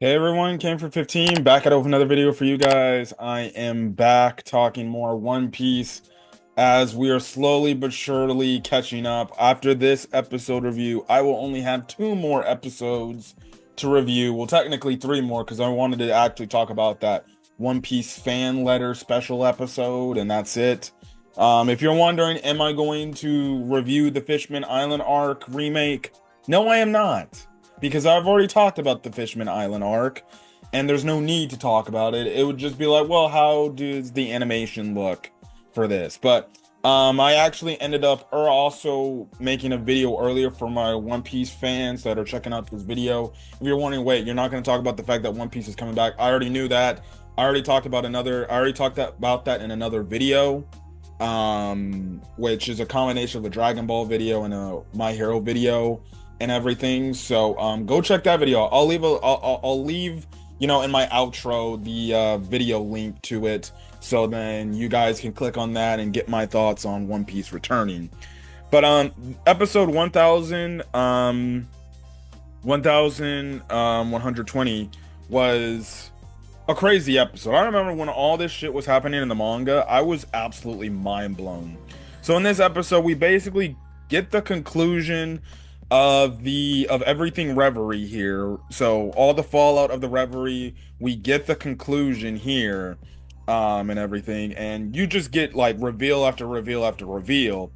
Hey everyone, came for 15, back out with another video for you guys. I am back talking more One Piece as we are slowly but surely catching up. After this episode review, I will only have two more episodes to review. Well, technically three more because I wanted to actually talk about that One Piece fan letter special episode, and that's it. If you're wondering, am I going to review the Fishman Island arc remake? No, I am not because I've already talked about the Fishman Island arc, and there's no need to talk about it. It would just be like, well, how does the animation look for this? But I actually ended up also making a video earlier for my One Piece fans that are checking out this video. If you're wondering, wait, you're not going to talk about the fact that One Piece is coming back? I already knew that. I already talked about that in another video, which is a combination of a Dragon Ball video and a My Hero video and everything. So go check that video. I'll leave in my outro the video link to it, so then you guys can click on that and get my thoughts on One Piece returning. But episode 1120 was a crazy episode. I remember when all this shit was happening in the manga, I was absolutely mind blown. So in this episode, we basically get the conclusion of everything Reverie here. So all the fallout of the Reverie, we get the conclusion here, and everything, and you just get like reveal after reveal after reveal.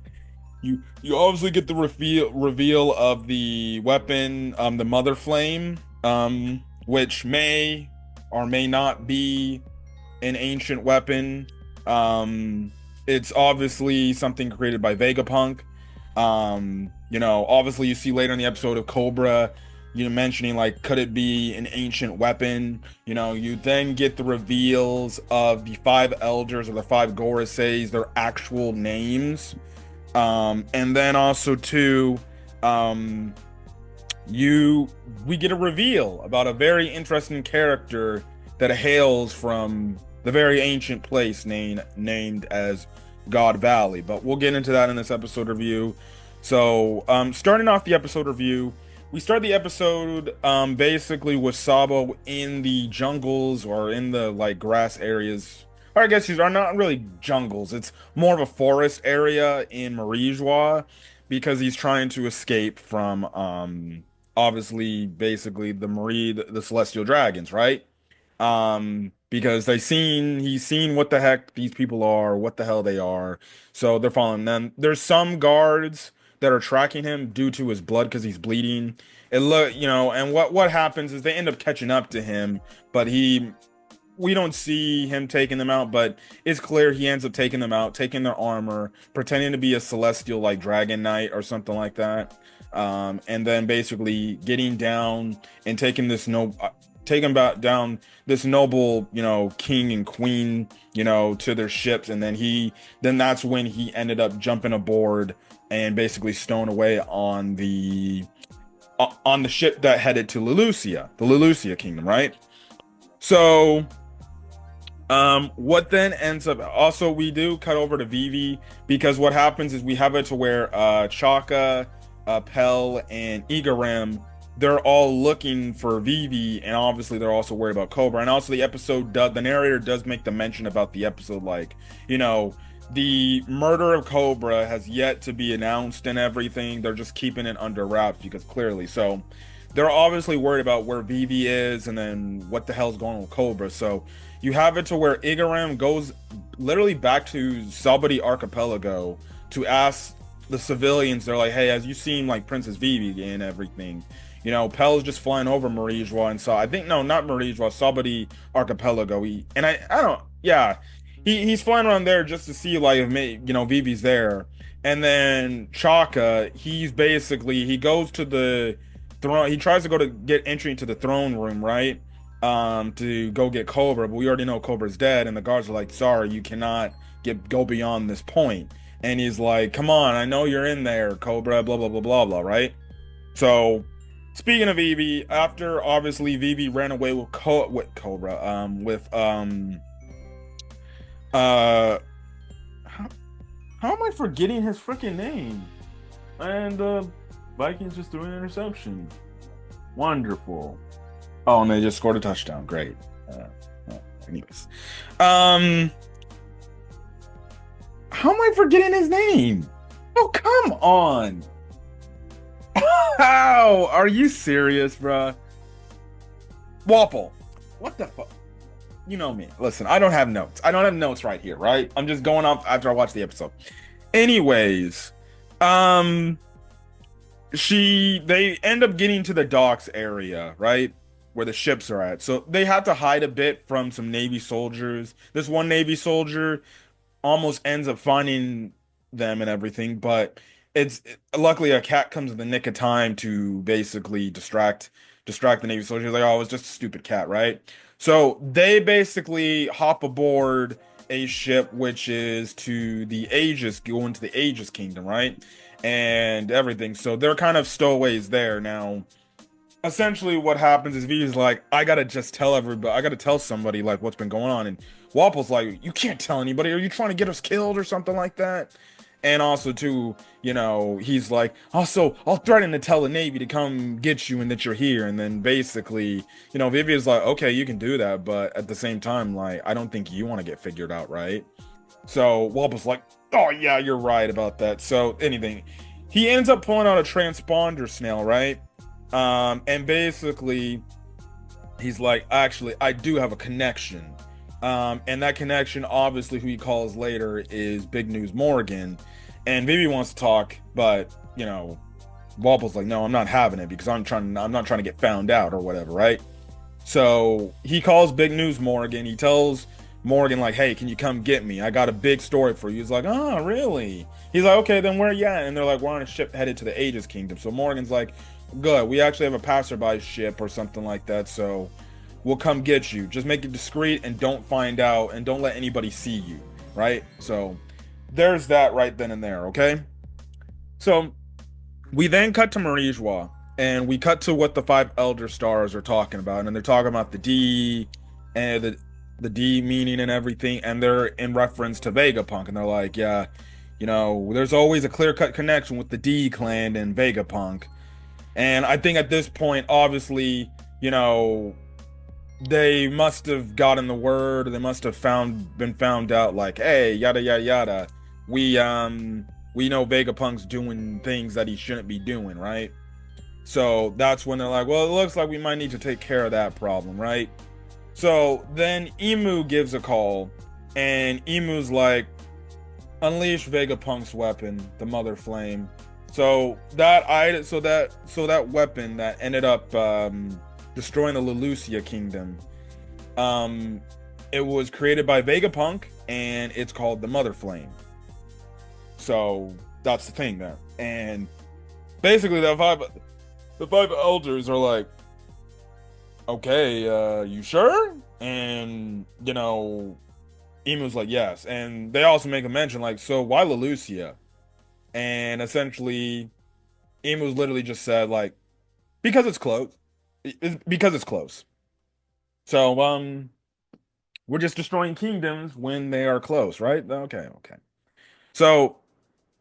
You obviously get the reveal of the weapon, the Mother Flame, which may or may not be an ancient weapon. It's obviously something created by Vegapunk. Obviously you see later in the episode of Cobra, mentioning like, could it be an ancient weapon? You then get the reveals of the five elders or the five Goroseis, their actual names. And then also too, we get a reveal about a very interesting character that hails from the very ancient place named as God Valley. But we'll get into that in this episode review. So, starting off the episode review, we start the episode basically with Sabo in the jungles, or in the like grass areas. Or I guess these are not really jungles. It's more of a forest area in Marijois, because he's trying to escape from obviously basically the celestial dragons, right? Because he's seen what the heck these people are, what the hell they are. So they're following them. There's some guards that are tracking him due to his blood, because he's bleeding. And what happens is they end up catching up to him, but we don't see him taking them out, but it's clear he ends up taking them out, taking their armor, pretending to be a celestial like dragon knight or something like that. And then basically getting down and taking back down this noble, king and queen, to their ships. And then that's when he ended up jumping aboard and basically stowing away on the ship that headed to the Lelucia Kingdom, right? So, what then ends up, also we do cut over to Vivi, because what happens is we have it to where Chaka, Pell, and Igaram, they're all looking for Vivi, and obviously they're also worried about Cobra. And also the narrator does make the mention about the episode, like, the murder of Cobra has yet to be announced and everything. They're just keeping it under wraps, because clearly, so they're obviously worried about where Vivi is and then what the hell's going on with Cobra. So you have it to where Igaram goes literally back to Sabadi Archipelago to ask the civilians. They're like, hey, as you seen like Princess Vivi and everything? Pell's just flying over Marijois and saw, I think, no, not Marijois, Sabadi Archipelago. He's flying around there just to see like if Vivi's there. And then Chaka, he goes to the throne. He tries to get entry into the throne room, right? To go get Cobra, but we already know Cobra's dead, and the guards are like, sorry, you cannot go beyond this point. And he's like, come on, I know you're in there, Cobra, blah blah blah blah blah, right? So, speaking of Vivi, after obviously Vivi ran away with Cobra, uh how am I forgetting his freaking name? And Vikings just threw an interception. Wonderful. Oh, and they just scored a touchdown. Great. Anyways, um, how am I forgetting his name? Oh, come on. How? Are you serious, bruh? Wapple. What the fuck? You know me. Listen, I don't have notes. I don't have notes right here, right? I'm just going off after I watch the episode. Anyways, um, they end up getting to the docks area, right? Where the ships are at. So they have to hide a bit from some Navy soldiers. This one Navy soldier almost ends up finding them and everything, but luckily a cat comes in the nick of time to basically distract the Navy soldiers. Like, oh, it's just a stupid cat, right? So they basically hop aboard a ship which is to the Aegis, going to the Aegis Kingdom, right? And everything. So they're kind of stowaways there now. Essentially what happens is V's like, I gotta just tell everybody, I gotta tell somebody like what's been going on. And Wapple's like, you can't tell anybody. Are you trying to get us killed or something like that? And also too, he's like, also, I'll threaten to tell the Navy to come get you and that you're here. And then basically, Vivian's like, okay, you can do that, but at the same time, like, I don't think you want to get figured out, right? So Wapple's like, oh yeah, you're right about that. So anything. He ends up pulling out a transponder snail, right? And basically, he's like, actually, I do have a connection. And that connection, obviously, who he calls later is Big News Morgan. And Vivi wants to talk, but Wapple's like, no, I'm not having it because I'm not trying to get found out or whatever, right? So he calls Big News Morgan. He tells Morgan, like, hey, can you come get me? I got a big story for you. He's like, oh, really? He's like, okay, then where are you at? And they're like, we're on a ship headed to the Aegis Kingdom. So Morgan's like, good. We actually have a passerby ship or something like that. So we'll come get you. Just make it discreet and don't find out and don't let anybody see you. Right? So there's that right then and there. Okay. So we then cut to Marijois and we cut to what the five elder stars are talking about. And they're talking about the D and the D meaning and everything. And they're in reference to Vegapunk. And they're like, yeah, there's always a clear-cut connection with the D clan and Vegapunk. And I think at this point, obviously, they must have gotten the word, or they must have been found out, like, hey, yada yada yada. We know Vegapunk's doing things that he shouldn't be doing, right? So that's when they're like, well, it looks like we might need to take care of that problem, right? So then Emu gives a call, and Emu's like, unleash Vegapunk's weapon, the Mother Flame. So that weapon that ended up destroying the Lelucia Kingdom, it was created by Vegapunk, and it's called the Mother Flame. So that's the thing there. And basically, the five elders are like, okay, you sure? And Emu's like, yes. And they also make a mention like, so why Lelucia? And essentially, Emu's literally just said like, because it's close. Because it's close. So we're just destroying kingdoms when they are close, right? Okay. So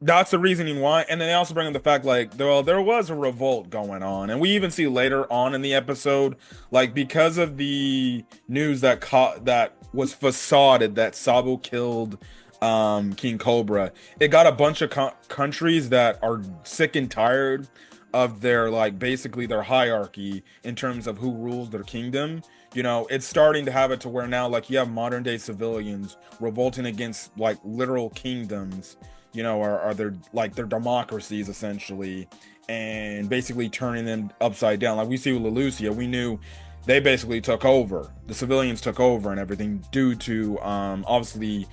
that's the reasoning why. And then they also bring up the fact like, there was a revolt going on, and we even see later on in the episode, like, because of the news that was facaded that Sabo killed King Cobra, it got a bunch of countries that are sick and tired of their, like, basically their hierarchy in terms of who rules their kingdom. It's starting to have it to where now, like, you have modern day civilians revolting against like literal kingdoms, are their democracies essentially, and basically turning them upside down. Like we see with Lelucia, we knew they basically took over, the civilians took over and everything due to obviously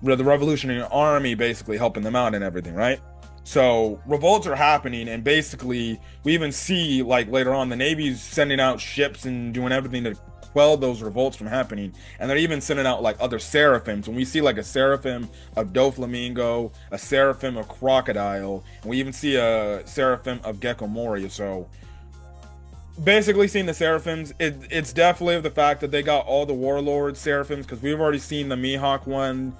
the Revolutionary Army basically helping them out and everything, right? So revolts are happening, and basically we even see like later on the Navy's sending out ships and doing everything to quell those revolts from happening, and they're even sending out like other seraphims. When we see like a seraphim of Doflamingo, a seraphim of Crocodile, and we even see a seraphim of Gecko Moria. So basically seeing the seraphims, it's definitely of the fact that they got all the warlord seraphims, because we've already seen the Mihawk one.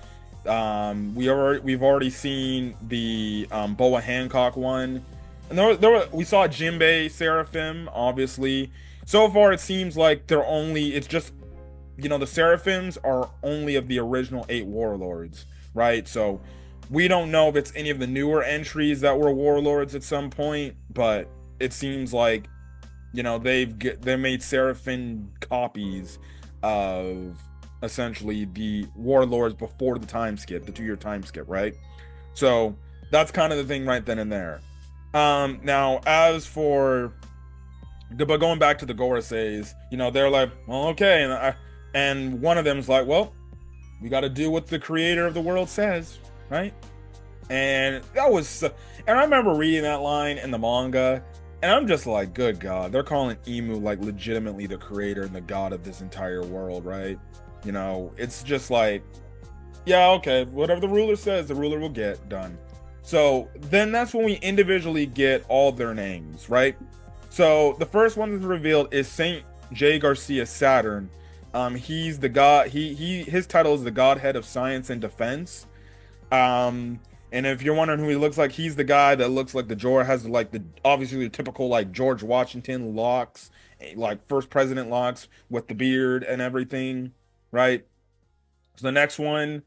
We've already seen the Boa Hancock one. And we saw Jinbei, Seraphim, obviously. So far, it seems like it's just, the Seraphims are only of the original 8 warlords, right? So we don't know if it's any of the newer entries that were warlords at some point, but it seems like, they made Seraphim copies of essentially the warlords before the time skip, the 2-year time skip, right? So that's kind of the thing right then and there. Now as for, but going back to the Gorisays, they're like, well, okay, and one of them's like, well, we got to do what the creator of the world says, right? And and I remember reading that line in the manga, and I'm just like, good God, they're calling Emu like legitimately the creator and the god of this entire world, right? It's just like, yeah, okay, whatever the ruler says, the ruler will get done. So then that's when we individually get all their names, right? So the first one that's revealed is Saint J. Garcia Saturn. He's the god. His title is the Godhead of Science and Defense. And if you're wondering who he looks like, he's the guy that looks like has like obviously the typical like George Washington locks, like first president locks with the beard and everything, right? So the next one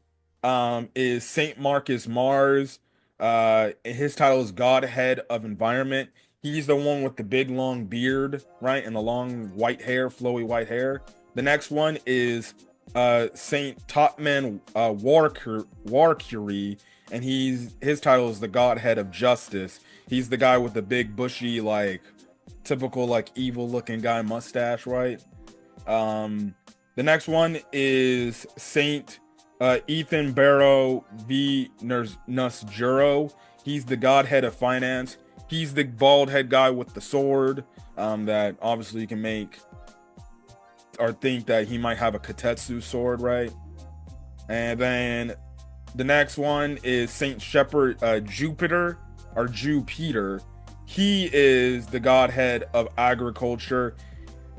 is Saint Marcus Mars. His title is Godhead of Environment. He's the one with the big long beard, right? And the long white hair, flowy white hair. The next one is Saint Topman Warcury, and his title is the Godhead of Justice. He's the guy with the big bushy, like typical like evil looking guy mustache, right? The next one is Saint Ethan Barrow V Nusjuro. He's the Godhead of Finance. He's the bald head guy with the sword that obviously you can make or think that he might have a Katetsu sword, right? And then the next one is Saint Shepherd Jupiter or Jupiter. He is the Godhead of Agriculture.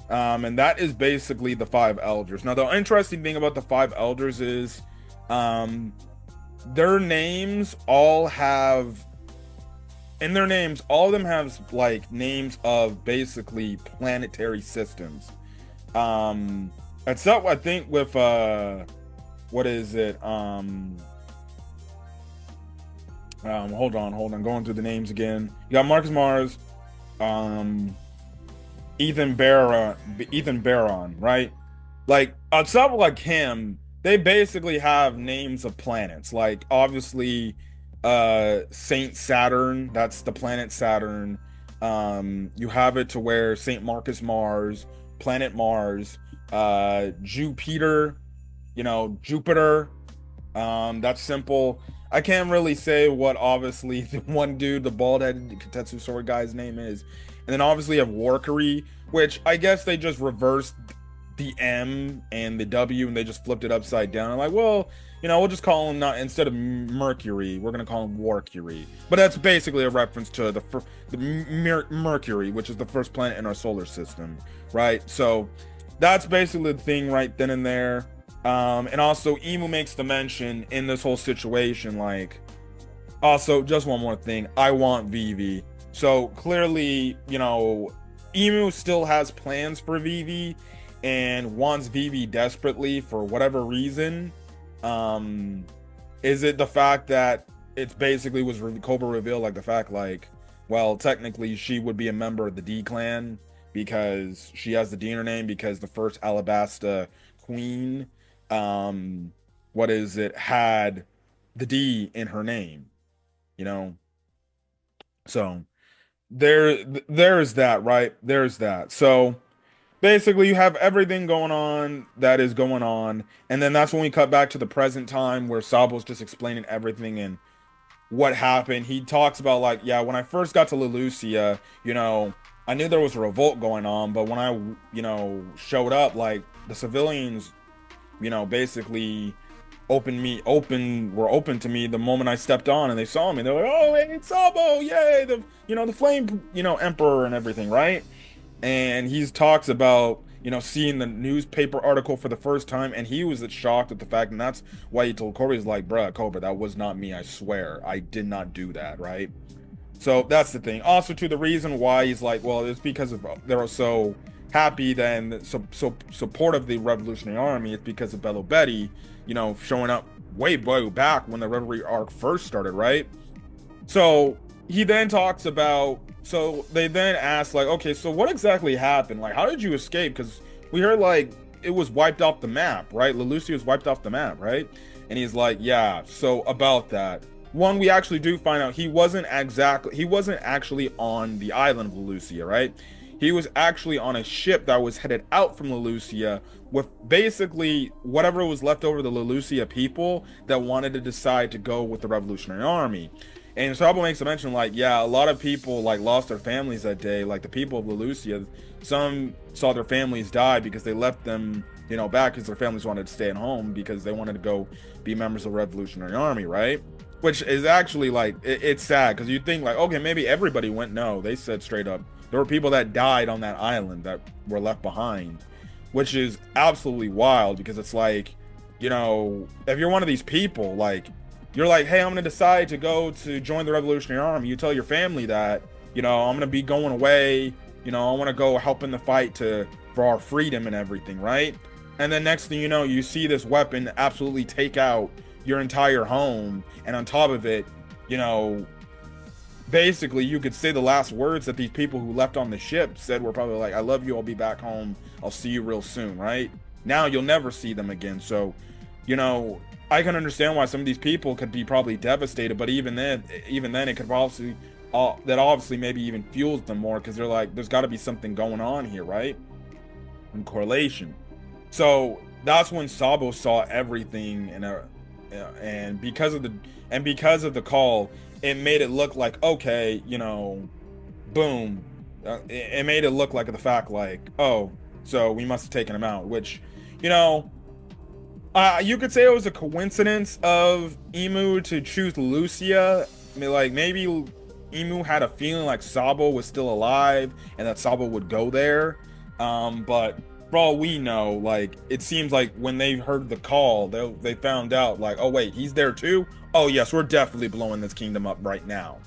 And that is basically the 5 elders. Now, the interesting thing about the 5 elders is their names all have, in their names, all of them have like names of basically planetary systems. Except I think with what is it? Hold on, going through the names again. You got Marcus Mars, Ethan Baron, right? Like except like him, they basically have names of planets. Like obviously, Saint Saturn, that's the planet Saturn. You have it to where Saint Marcus Mars, planet Mars, Jupiter, Jupiter. That's simple. I can't really say what obviously the one dude, the bald-headed Katetsu sword guy's name is. And then obviously you have Warcury, which I guess they just reversed the M and the W and they just flipped it upside down. I'm like, well, we'll just call him, not instead of Mercury, we're gonna call him Warcury. But that's basically a reference to the Mercury, which is the first planet in our solar system, right? So that's basically the thing right then and there. And also Emu makes the mention in this whole situation, like, also just one more thing, I want Vivi. So clearly, Emu still has plans for Vivi and wants Vivi desperately for whatever reason. Is it the fact that it's basically was Cobra revealed, like the fact like, well, technically she would be a member of the D clan because she has the D in her name because the first Alabasta queen, had the D in her name, so there's that, right? There's that. So basically you have everything going on that is going on, and then that's when we cut back to the present time where Sabo's just explaining everything and what happened. He talks about like, yeah, when I first got to Lelucia, I knew there was a revolt going on, but when I, showed up, like the civilians, basically were open to me the moment I stepped on, and they saw me. They're like, oh, hey, it's Sabo, yay, the flame, emperor and everything, right? And he talks about, seeing the newspaper article for the first time, and he was shocked at the fact, and that's why he told Cobra, he's like, bruh, Cobra, that was not me, I swear, I did not do that, right? So that's the thing. Also, to the reason why he's like, well, it's because of they're so happy then so supportive of the Revolutionary Army. It's because of Bello Betty, showing up way back when the Reverie arc first started, right? So he then talks about. So they then ask like, okay, so what exactly happened? Like, how did you escape? Because we heard like it was wiped off the map, right? Lelucia was wiped off the map, right? And he's like, yeah. So about that, one, we actually do find out he wasn't actually on the island of Lelucia, right? He was actually on a ship that was headed out from Lelucia with basically whatever was left over the Lelucia people that wanted to decide to go with the Revolutionary Army. And Sabo makes a mention like, yeah, a lot of people like lost their families that day. Like the people of Lelucia, some saw their families die because they left them, back because their families wanted to stay at home because they wanted to go be members of the Revolutionary Army, right? Which is actually like it's sad because you think like, okay, maybe everybody went. No, they said straight up there were people that died on that island that were left behind, which is absolutely wild because it's like, if you're one of these people, like you're like, hey, I'm gonna decide to go to join the Revolutionary Army. You tell your family that, I'm gonna be going away. I want to go help in the fight for our freedom and everything, right? And then next thing you know, you see this weapon absolutely take out your entire home, and on top of it, basically you could say the last words that these people who left on the ship said were probably like, I love you, I'll be back home, I'll see you real soon, right? Now you'll never see them again. So, I can understand why some of these people could be probably devastated, but even then it could obviously that obviously maybe even fuels them more because they're like, there's got to be something going on here, right? In correlation. So that's when Sabo saw everything and because of the call, it made it look like, okay, boom, it made it look like the fact like, oh, so we must have taken him out, which, you could say it was a coincidence of Emu to choose Lucia. I mean, like maybe Emu had a feeling like Sabo was still alive and that Sabo would go there. But for all we know, like it seems like when they heard the call, they found out like, oh wait, he's there too. Oh yes, we're definitely blowing this kingdom up right now.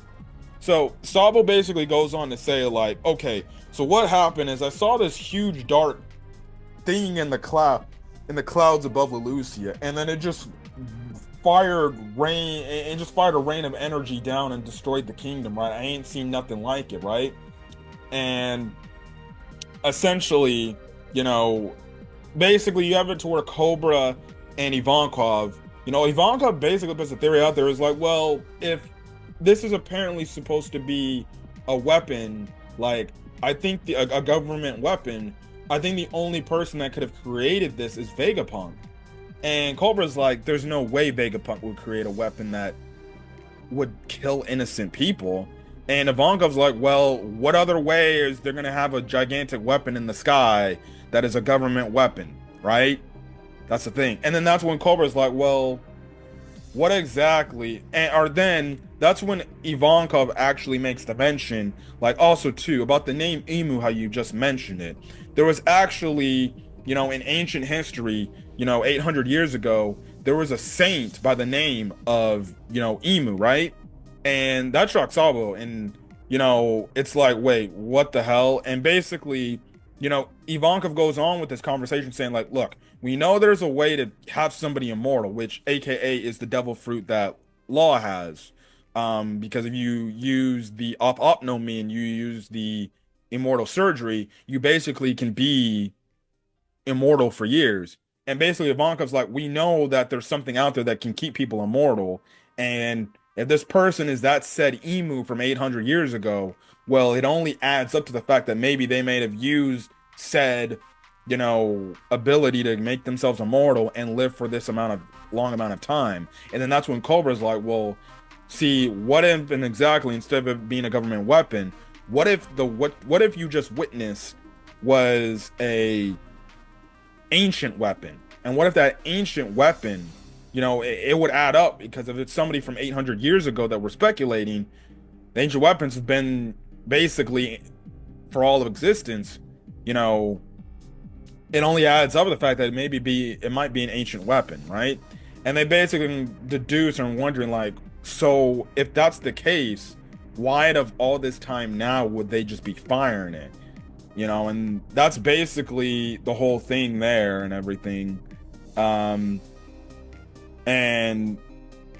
So Sabo basically goes on to say like, okay, so what happened is I saw this huge dark thing in the clouds above Lelucia, and then it just fired a rain of energy down and destroyed the kingdom, right? I ain't seen nothing like it, right? And essentially, basically you have it to where Cobra and Ivankov, Ivankov basically puts a theory out there is like, well, if this is apparently supposed to be a weapon, like I think a government weapon, I think the only person that could have created this is Vegapunk. And Cobra's like, there's no way Vegapunk would create a weapon that would kill innocent people. And Ivankov's like, well, what other way is they're gonna have a gigantic weapon in the sky that is a government weapon, right? That's the thing. And then that's when Cobra's like, well, what exactly? Or then that's when Ivankov actually makes the mention, like also too, about the name Emu, how you just mentioned it. There was actually, in ancient history, 800 years ago, there was a saint by the name of, Emu, right? And that shocked Sabo. And, it's like, wait, what the hell? And basically, Ivankov goes on with this conversation saying like, look, we know there's a way to have somebody immortal, which AKA is the devil fruit that Law has. Because if you use the opnomy and you use the immortal surgery, you basically can be immortal for years. And basically Ivankov's like, we know that there's something out there that can keep people immortal. And if this person is that said Emu from 800 years ago, well, it only adds up to the fact that maybe they may have used said, ability to make themselves immortal and live for this long amount of time. And then that's when Cobra's like, well, see, what if, and exactly, instead of it being a government weapon, what if you just witnessed was a ancient weapon? And what if that ancient weapon, it would add up, because if it's somebody from 800 years ago that we're speculating, the ancient weapons have been basically for all of existence, it only adds up to the fact that it might be an ancient weapon, right? And they basically deduce and wondering like, so if that's the case, why out of all this time now would they just be firing it? You know, and that's basically the whole thing there and everything. Um, and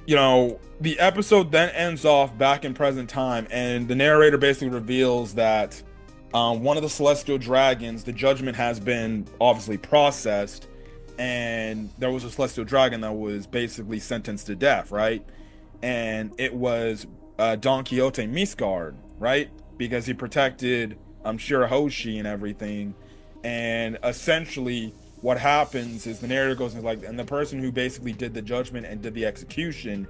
you know, the episode then ends off back in present time, and the narrator basically reveals that one of the celestial dragons, the judgment has been obviously processed, and there was a celestial dragon that was basically sentenced to death, right? And it was Don Quixote Misgard, right? Because he protected Shirahoshi and everything. And essentially, what happens is the narrator goes and like, and the person who basically did the judgment and did the execution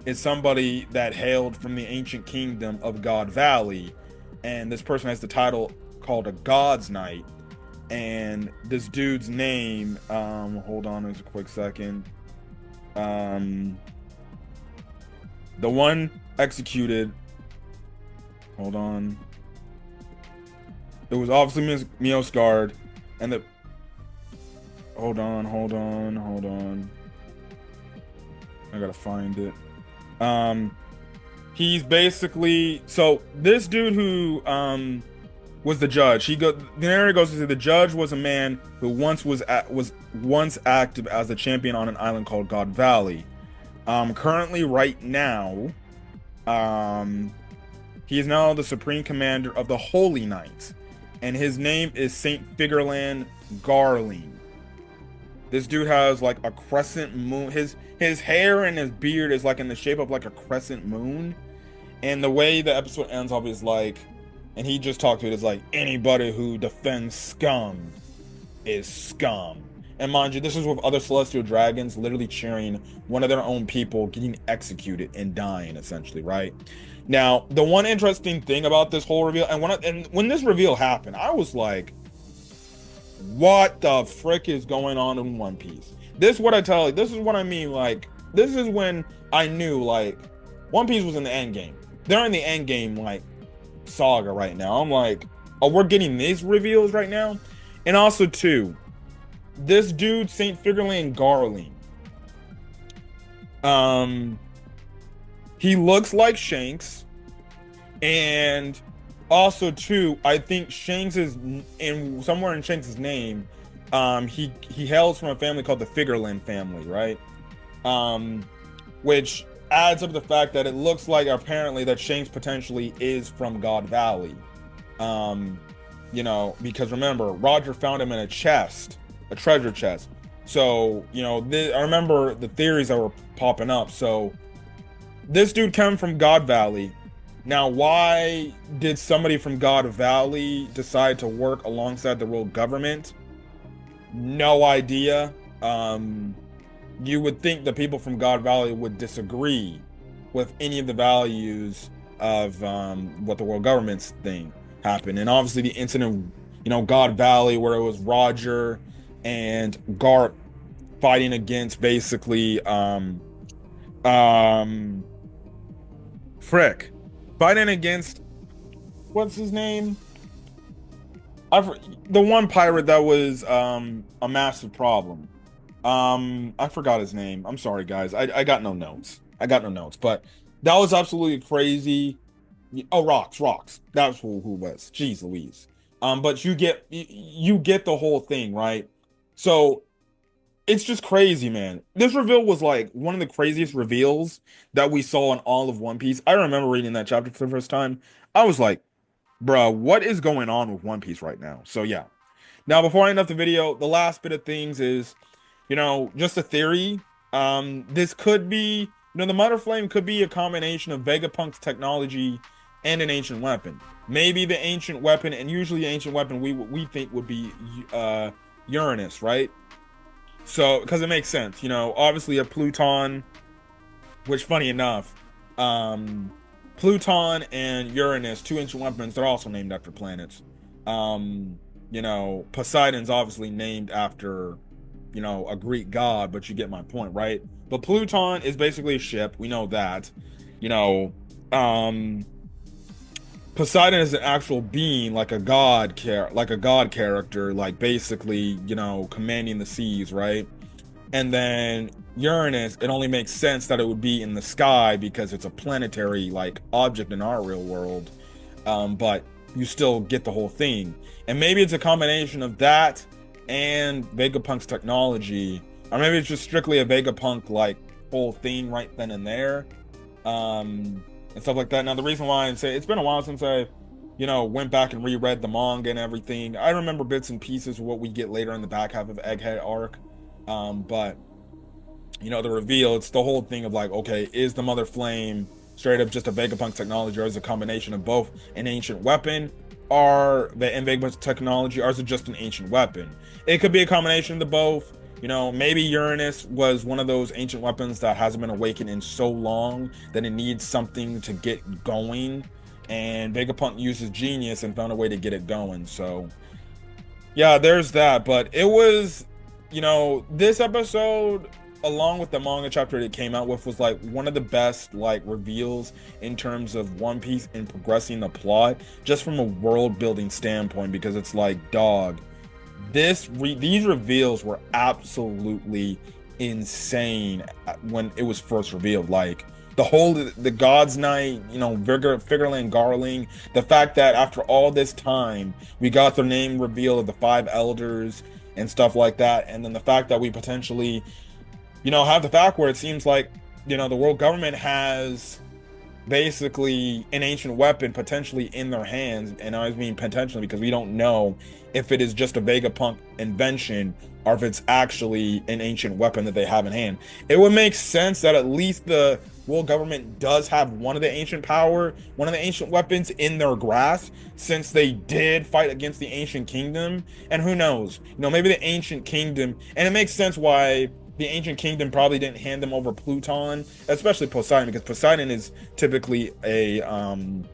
is somebody that hailed from the ancient kingdom of God Valley, and this person has the title called a God's Knight. And this dude's name, hold on just a quick second. The one executed, hold on. It was obviously Miosgard, and the hold on. I gotta find it. He's basically, so this dude who was the judge. The narrator goes to say the judge was a man who was once active as a champion on an island called God Valley. Currently, right now, he is now the supreme commander of the Holy Knights, and his name is Saint Figurland Garling. This dude has like a crescent moon. His hair and his beard is like in the shape of like a crescent moon. And the way the episode ends off is like, and he just talked to it, is like, anybody who defends scum is scum. And mind you, this is with other celestial dragons literally cheering one of their own people getting executed and dying, essentially, right? Now, the one interesting thing about this whole reveal, and when this reveal happened, I was like, what the frick is going on in One Piece? This is what I tell you. This is what I mean. Like, this is when I knew, like, One Piece was in the end game. They're in the end game, like, saga right now. I'm like, oh, we're getting these reveals right now. And also, too, this dude, Saint Figurland Garling, he looks like Shanks, and also too, I think Shanks is in somewhere in Shanks' name. He hails from a family called the Figurland family, right? Which adds up the fact that it looks like apparently that Shanks potentially is from God Valley. You know, because remember, Roger found him in a chest, a treasure chest. So, you know, I remember the theories that were popping up. So, this dude came from God Valley. Now, why did somebody from God Valley decide to work alongside the world government? No idea. You would think the people from God Valley would disagree with any of the values of what the world government's thing happened. And obviously the incident, you know, God Valley, where it was Roger and Garp fighting against basically fighting against, what's his name? The one pirate that was a massive problem. I forgot his name. I'm sorry, guys. I got no notes. But that was absolutely crazy. Oh, Rocks. That's who was. Jeez Louise. But you get the whole thing, right? So it's just crazy, man. This reveal was like one of the craziest reveals that we saw in all of One Piece. I remember reading that chapter for the first time. I was like, bruh, what is going on with One Piece right now? So yeah. Now, before I end up the video, the last bit of things is, you know, just a theory. This could be, you know, the Mother Flame could be a combination of Vegapunk's technology and an ancient weapon. Maybe the ancient weapon, and usually the ancient weapon we think would be Uranus, right? So, because it makes sense, you know, obviously a Pluton, which funny enough, Pluton and Uranus, two ancient weapons, they're also named after planets. You know, Poseidon's obviously named after, you know, a Greek god, but you get my point, right? But Pluton is basically a ship, we know that. You know, Poseidon is an actual being, like a god character, like basically, you know, commanding the seas, right? And then Uranus, it only makes sense that it would be in the sky because it's a planetary like object in our real world. But you still get the whole thing. And maybe it's a combination of that and Vegapunk's technology, or maybe it's just strictly a Vegapunk like whole thing right then and there, and stuff like that. Now, the reason why I say it's been a while since I, went back and reread the manga and everything. I remember bits and pieces of what we get later in the back half of Egghead arc, but the reveal, it's the whole thing of like, okay, is the Mother Flame straight up just a Vegapunk technology, or is it a combination of both an ancient weapon, or and Vegapunk technology, or is it just an ancient weapon? It could be a combination of the both. Maybe Uranus was one of those ancient weapons that hasn't been awakened in so long that it needs something to get going, and Vegapunk uses genius and found a way to get it going. So yeah, there's that. But it was, this episode, along with the manga chapter it came out with, was like one of the best like reveals in terms of One Piece in progressing the plot, just from a world building standpoint, because it's like, dog, these reveals were absolutely insane when it was first revealed. Like the God's Night, Figureland Garling, the fact that after all this time we got the name reveal of the five elders and stuff like that, and then the fact that we potentially have the fact where it seems like the world government has basically an ancient weapon potentially in their hands. And I mean potentially because we don't know if it is just a Vegapunk invention or if it's actually an ancient weapon that they have in hand. It would make sense that at least the world government does have one of the ancient weapons in their grasp, since they did fight against the ancient kingdom. And who knows, maybe the ancient kingdom, and it makes sense why the ancient kingdom probably didn't hand them over Pluton, especially Poseidon, because Poseidon is typically the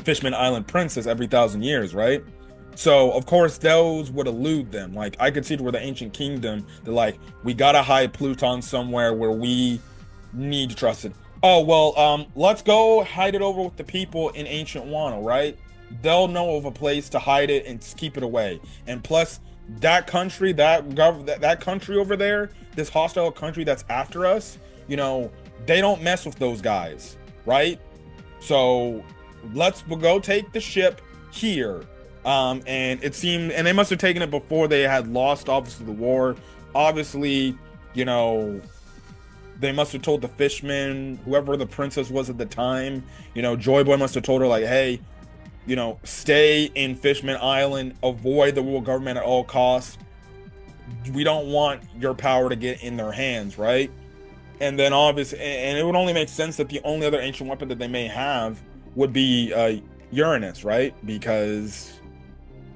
Fishman Island princess every 1,000 years, right? So of course those would elude them. Like, I could see where the ancient kingdom, they're like, we gotta hide Pluton somewhere where we need to trust it. Oh well, let's go hide it over with the people in ancient Wano, right? They'll know of a place to hide it and keep it away. And plus, that country, that country over there, this hostile country that's after us, they don't mess with those guys, right? So let's go take the ship here. And it seemed, and they must have taken it before they had lost, obviously, the war. Obviously, they must have told the fishman, whoever the princess was at the time, Joy Boy must have told her, like, hey, stay in Fishman Island, avoid the world government at all costs. We don't want your power to get in their hands, right? And then obviously, and it would only make sense that the only other ancient weapon that they may have would be Uranus, right? Because,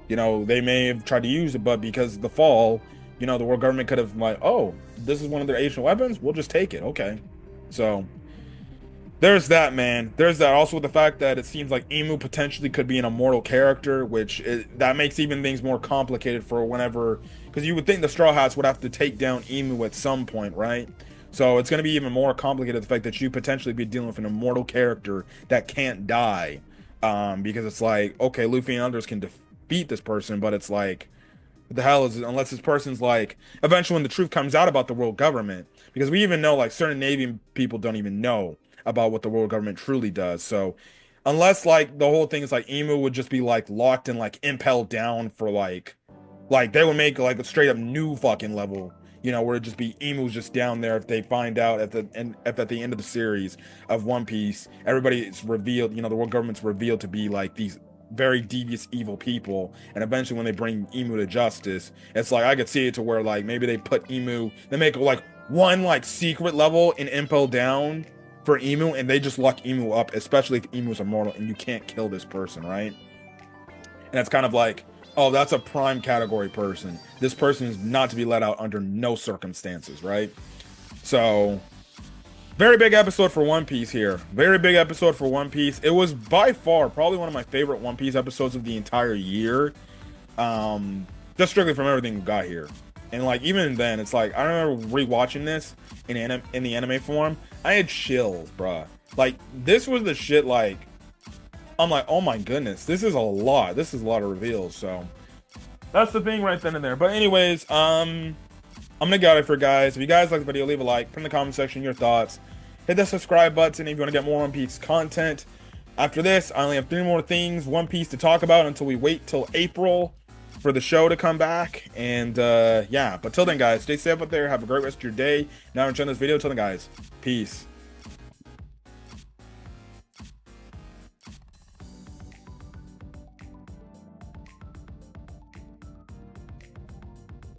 they may have tried to use it, but because of the fall, the world government could have like, oh, this is one of their ancient weapons, we'll just take it. Okay. So there's that, man. There's that. Also, with the fact that it seems like Emu potentially could be an immortal character, that makes even things more complicated for whenever, because you would think the Straw Hats would have to take down Emu at some point, right? So it's going to be even more complicated, the fact that you potentially be dealing with an immortal character that can't die, because it's like, okay, Luffy and others can defeat this person, but it's like, what the hell is it, unless this person's like, eventually when the truth comes out about the world government, because we even know like certain Navy people don't even know about what the world government truly does. So unless like the whole thing is like Emu would just be like locked and like impelled down for like they would make like a straight up new fucking level, where it'd just be Emu's just down there if they find out at the end of the series of One Piece, everybody's revealed, the world government's revealed to be like these very devious evil people, and eventually when they bring Emu to justice, it's like I could see it to where like maybe they make like one like secret level in impel down for Emu, and they just lock Emu up, especially if Emu's immortal and you can't kill this person, right? And it's kind of like, oh, that's a prime category person. This person is not to be let out under no circumstances, right? So very big episode for One Piece here. Very big episode for One Piece. It was by far probably one of my favorite One Piece episodes of the entire year. Just strictly from everything we got here. And like even then, it's like I remember rewatching this in the anime form. I had chills, bruh. Like this was the shit. Like I'm like, oh my goodness, this is a lot. This is a lot of reveals. So that's the thing right then and there. But anyways, I'm gonna get out of here, guys. If you guys like the video, leave a like, put in the comment section your thoughts. Hit the subscribe button if you want to get more One Piece content. After this, I only have 3 more things One Piece to talk about until we wait till April for the show to come back. And yeah, but till then, guys, stay safe out there. Have a great rest of your day. Now, enjoy this video. Till then, guys, peace.